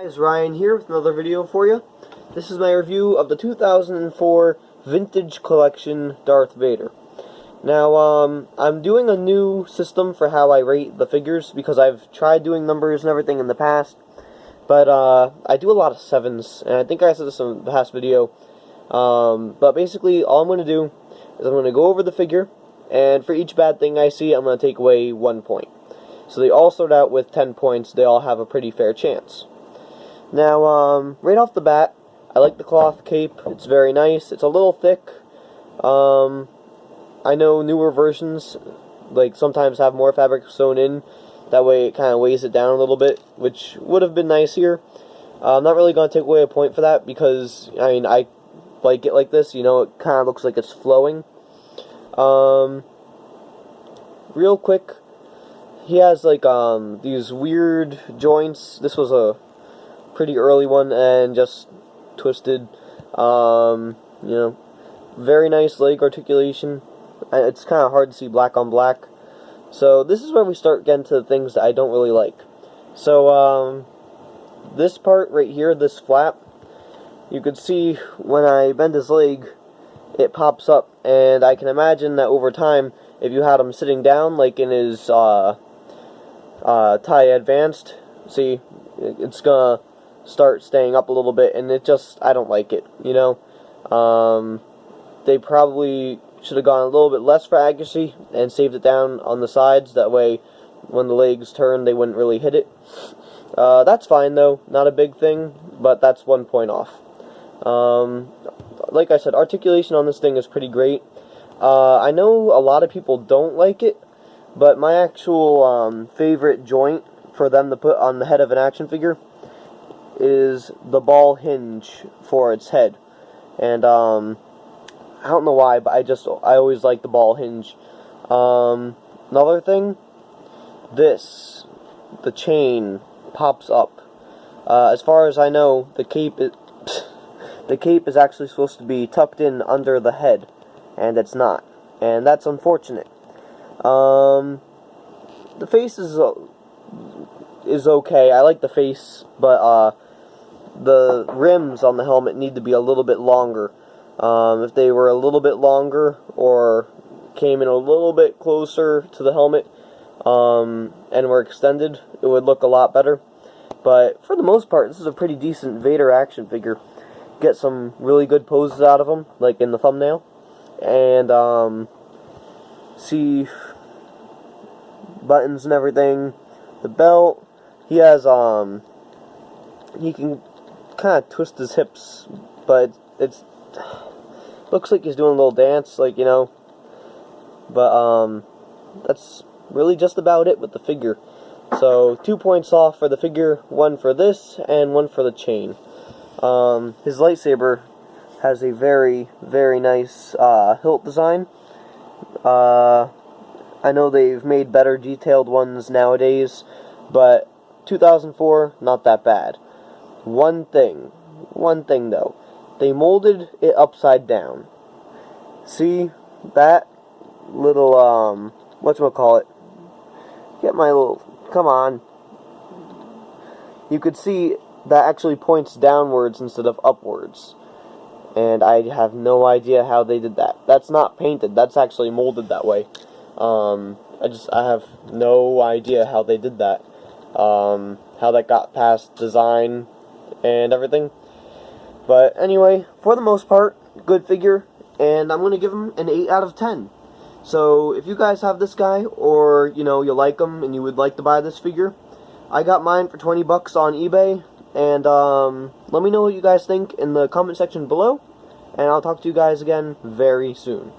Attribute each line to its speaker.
Speaker 1: Guys, Ryan here with another video for you. This is my review of the 2004 Vintage Collection Darth Vader. Now, I'm doing a new system for how I rate the figures because I've tried doing numbers and everything in the past, but I do a lot of 7s, and I think I said this in the past video. But basically, all I'm going to do is I'm going to go over the figure, and for each bad thing I see, I'm going to take away 1 point. So they all start out with 10 points. They all have a pretty fair chance. Now, right off the bat, I like the cloth cape. It's very nice. It's a little thick. I know newer versions, like, sometimes have more fabric sewn in. That way it kind of weighs it down a little bit, which would have been nice here. I'm not really going to take away a point for that because, I mean, I like it like this. You know, it kind of looks like it's flowing. Real quick, he has, like, these weird joints. This was a pretty early one and just twisted. You know, very nice leg articulation. It's kind of hard to see black on black. So this is where we start getting to the things that I don't really like. So this part right here, this flap, you could see when I bend his leg, it pops up, and I can imagine that over time, if you had him sitting down, like in his tie advanced, see, it's gonna start staying up a little bit, and it just, I don't like it, you know. They probably should have gone a little bit less for accuracy and saved it down on the sides. That way, when the legs turn, they wouldn't really hit it. That's fine, though. Not a big thing, but that's 1 point off. Like I said, articulation on this thing is pretty great. I know a lot of people don't like it, but my actual favorite joint for them to put on the head of an action figure is the ball hinge for its head. And I don't know why, but I always like the ball hinge. Another thing, the chain pops up. As far as I know, the cape is actually supposed to be tucked in under the head, and it's not, and that's unfortunate. The face is okay. I like the face, but the rims on the helmet need to be a little bit longer. If they were a little bit longer or came in a little bit closer to the helmet and were extended, it would look a lot better. But for the most part, this is a pretty decent Vader action figure. Get some really good poses out of him, like in the thumbnail. And see buttons and everything. The belt, he has he can kind of twist his hips, but it's looks like he's doing a little dance, like, you know. But that's really just about it with the figure. So 2 points off for the figure, 1 for this, and 1 for the chain. His lightsaber has a very, very nice hilt design. I know they've made better detailed ones nowadays, but 2004, not that bad. One thing though, they molded it upside down. See that little whatchamacallit? Get my little, come on. You could see that actually points downwards instead of upwards. And I have no idea how they did that. That's not painted, that's actually molded that way. I have no idea how they did that. How that got past design and everything. But anyway, for the most part, good figure, and I'm going to give him an 8 out of 10. So if you guys have this guy, or, you know, you like him and you would like to buy this figure, I got mine for 20 bucks on eBay, and let me know what you guys think in the comment section below, and I'll talk to you guys again very soon.